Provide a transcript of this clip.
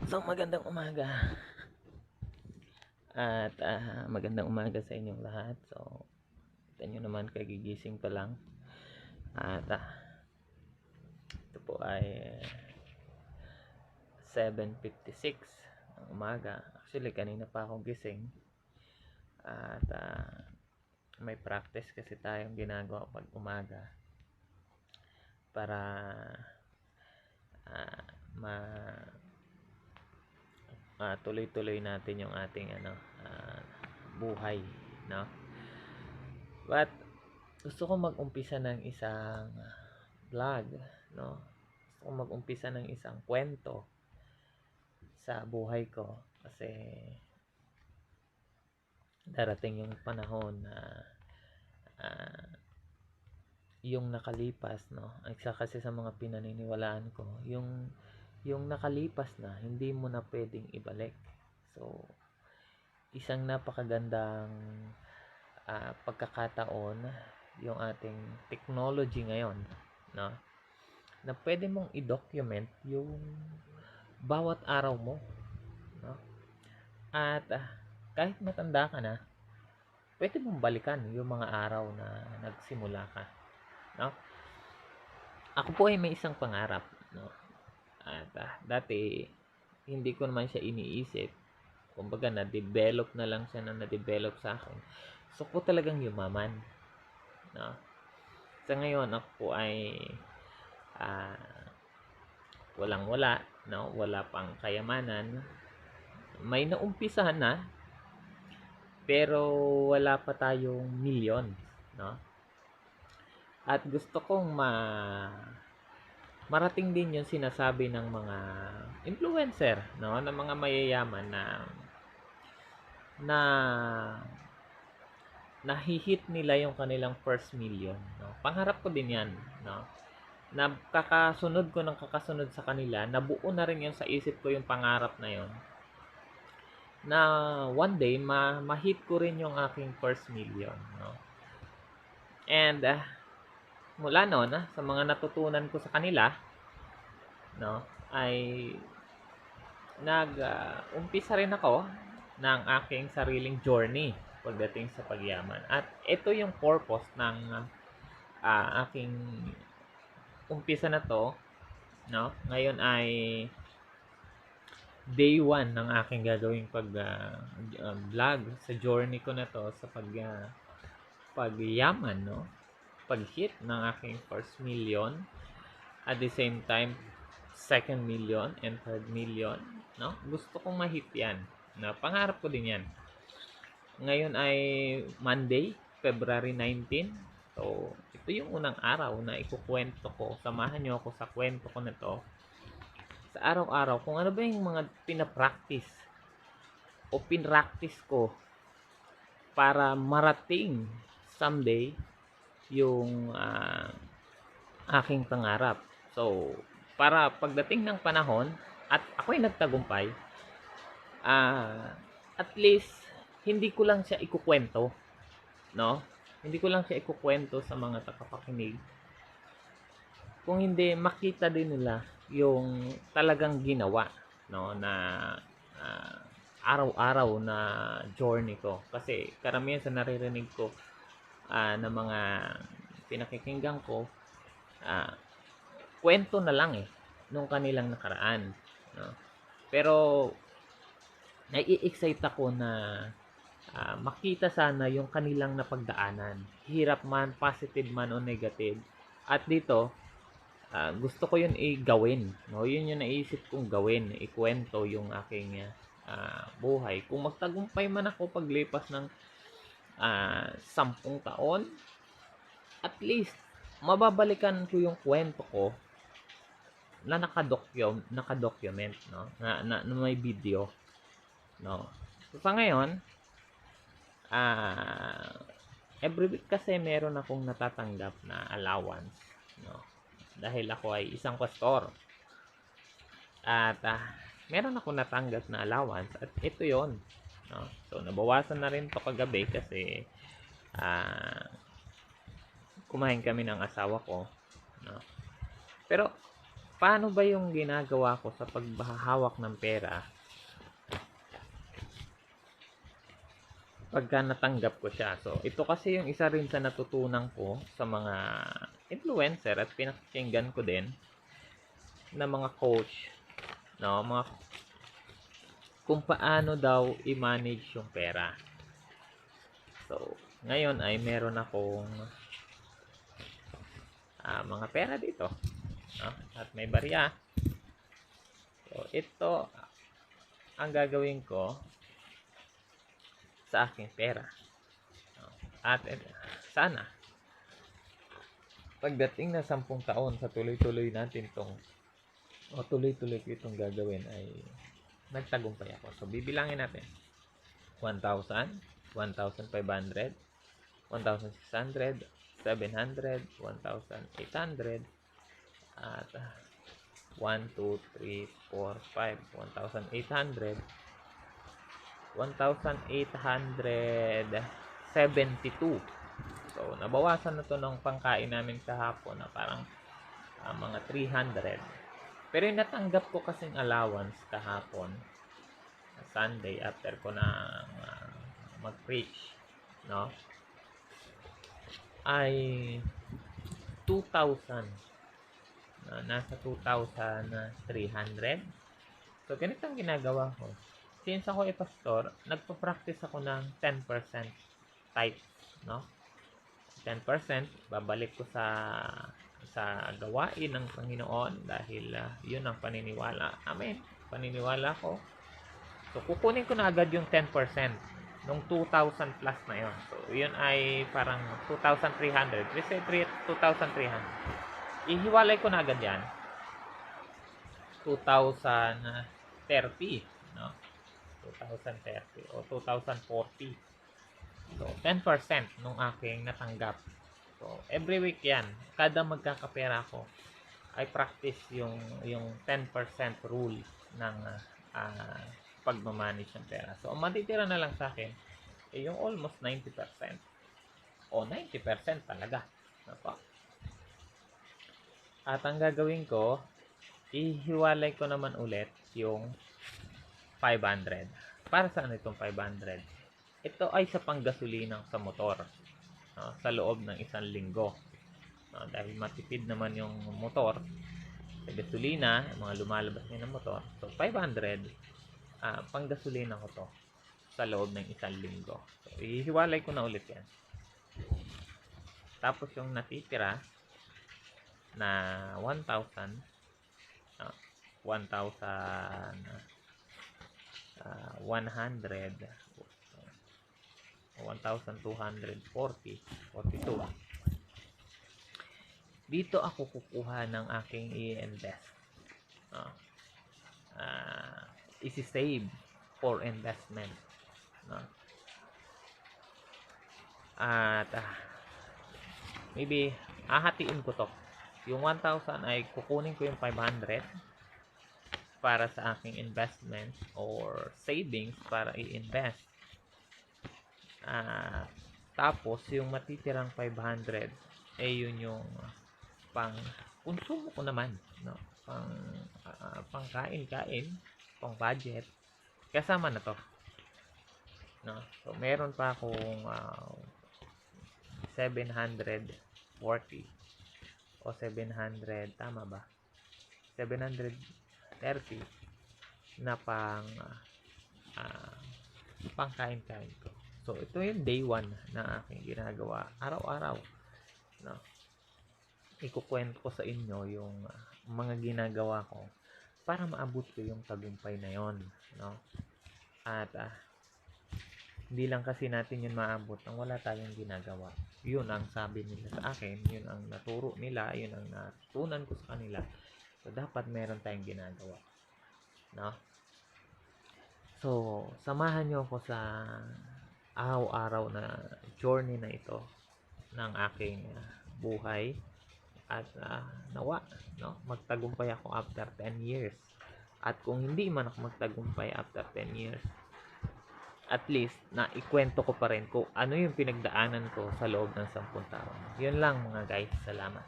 So, magandang umaga. At magandang umaga sa inyong lahat. So, kita nyo naman kagigising pa lang. At ito po ay 7:56 ng umaga. Actually, kanina pa akong gising. At may practice kasi tayong ginagawa pag umaga para ma tuloy-tuloy natin yung ating buhay, no? But gusto ko mag-umpisa ng isang vlog, no? Gusto ko mag-umpisa ng isang kwento sa buhay ko kasi darating yung panahon na uh, yung nakalipas, no? Isa kasi sa mga pinaniniwalaan ko, yung nakalipas na hindi mo na pwedeng ibalik. So, isang napakagandang pagkakataon yung ating technology ngayon, no? Na pwede mong i-document yung bawat araw mo, no? At kahit matanda ka na, pwede mong balikan yung mga araw na nagsimula ka, no? Ako po ay may isang pangarap, no? At dati hindi ko naman siya iniisip. Kumbaga na-develop na lang siya na na-develop sa akin. So ko talagang yumaman, no? Sa ngayon ako po ay walang-wala, no? Wala pang kayamanan. May naumpisahan na pero wala pa tayong milyon, no? At gusto kong marating din yung sinasabi ng mga influencer, no, ng mga mayayaman na nahihit nila yung kanilang first million, no. Pangarap ko din 'yan, no. Na kakasunod ko ng kakasunod sa kanila, nabuo na rin yun sa isip ko yung pangarap na yon. Na one day ma-hit ko rin yung aking first million, no. And mula noon, sa mga natutunan ko sa kanila, no, ay umpisa rin ako ng aking sariling journey pagdating sa pagyaman. At ito yung purpose ng aking umpisa na to, no. Ngayon ay day 1 ng aking gagawing vlog sa journey ko na to sa pagyaman, no. Pag-hit ng aking first million, at the same time second million and third million, no? Gusto kong ma-hit 'yan. Na pangarap ko din 'yan. Ngayon ay Monday, February 19. So, ito yung unang araw na ikukuwento ko. Samahan niyo ako sa kwento ko na 'to. Sa araw-araw kung ano ba yung mga pina-practice o pinractice ko para marating someday yung aking pangarap. So, para pagdating ng panahon at ako'y nagtagumpay, at least hindi ko lang siya ikukwento, no? Hindi ko lang siya ikukwento sa mga tagapakinig. Kung hindi, makita din nila yung talagang ginawa, no, na araw-araw na journey ko. Kasi karamihan sa naririnig ko na mga pinakikinggan ko, kwento na lang nung kanilang nakaraan, no? Pero nai-excite ako na makita sana yung kanilang napagdaanan, hirap man, positive man o negative. At dito gusto ko yun gawin, no? Yun yung naisip kong gawin, ikwento yung aking buhay. Kung magtagumpay man ako paglipas ng 10 taon, at least mababalikan ko yung kwento ko na naka-document, no? Na may video, no? So, sa ngayon, every week kasi meron akong natatanggap na allowance, no? Dahil ako ay isang pastor. At meron akong natanggap na allowance at ito 'yon, no? So nabawasan na rin 'to kagabi kasi kumain kami ng asawa ko, no? Pero paano ba yung ginagawa ko sa paghahawak ng pera pagka natanggap ko siya. So, ito kasi yung isa rin sa natutunan ko sa mga influencer at pinakinggan ko din na mga coach, no, mga kung paano daw i-manage yung pera. So, ngayon ay meron akong mga pera dito, no? At may barya. So, ito ang gagawin ko sa aking pera. No? At sana pagdating na 10 taon sa tuloy-tuloy natin tuloy-tuloy ko itong gagawin ay nagtagumpay ako. So, bibilangin natin. 1,000, 1,500, 1,600, 700, 1,800, at 1, 2, 3, 4, 5, 1,800, 1,872. So, nabawasan na to ng pangkain namin kahapon na parang mga 300. Pero yung natanggap ko kasing allowance kahapon, Sunday, after ko na mag-preach, no, ay 2,000. Nasa 2,300. So, ganito ang ginagawa ko. Since ako ay pastor, nagpa-practice ako ng 10% tithes, no? 10% babalik ko sa gawain ng Panginoon dahil yun ang paniniwala. Amen. Paniniwala ko. So, kukunin ko na agad yung 10% nung 2,000 plus na yun. So, yun ay parang 2,300. Let's say 2,300. Ihiwalay ko na agad yan. 2,030. No? 2,030 o 2,040. So, 10% nung aking natanggap. So, every week yan. Kada magkakapera ko, I practice yung 10% rule ng pagmamanage ng pera. So, ang matitira na lang sa akin ay yung almost 90%. O 90% talaga. Napa. At ang gagawin ko, ihiwalay ko naman ulit yung 500. Para saan itong 500? Ito ay sa panggasolina sa motor, no, sa loob ng 1 linggo. No, dahil matipid naman yung motor sa gasolina, mga lumalabas ng motor. So, 500, panggasolina ko to sa loob ng 1 linggo. So, ihiwalay ko na ulit yan. Tapos yung natitira na 1,000, 1,240, 42. Dito ako kukuha ng aking i-invest. Isi-save for investment. At maybe hahatiin ko to. Yung 1,000 ay kukunin ko yung 500 para sa aking investment or savings para i-invest. Tapos yung matitirang 500 yun yung pang konsumo ko naman, no? Pang kain-kain, pang budget. Kasama na to. No? So meron pa akong 740 o 700, tama ba? 730 na pang kain-kain ko. So, ito yung day 1 na aking ginagawa araw-araw. No? Ikukwento ko sa inyo yung mga ginagawa ko para maabot ko yung tagumpay na yon, no? At hindi lang kasi natin yun maabot nang wala tayong ginagawa. Yun ang sabi nila sa akin, yun ang naturo nila, yun ang natutunan ko sa kanila. So, dapat meron tayong ginagawa, no? So, samahan nyo ako sa araw-araw na journey na ito ng aking buhay at nawa, no, magtagumpay ako after 10 years. At kung hindi man ako magtagumpay after 10 years, at least na ikwento ko pa rin kung ano yung pinagdaanan ko sa loob ng 10 taon. Yun lang mga guys, salamat.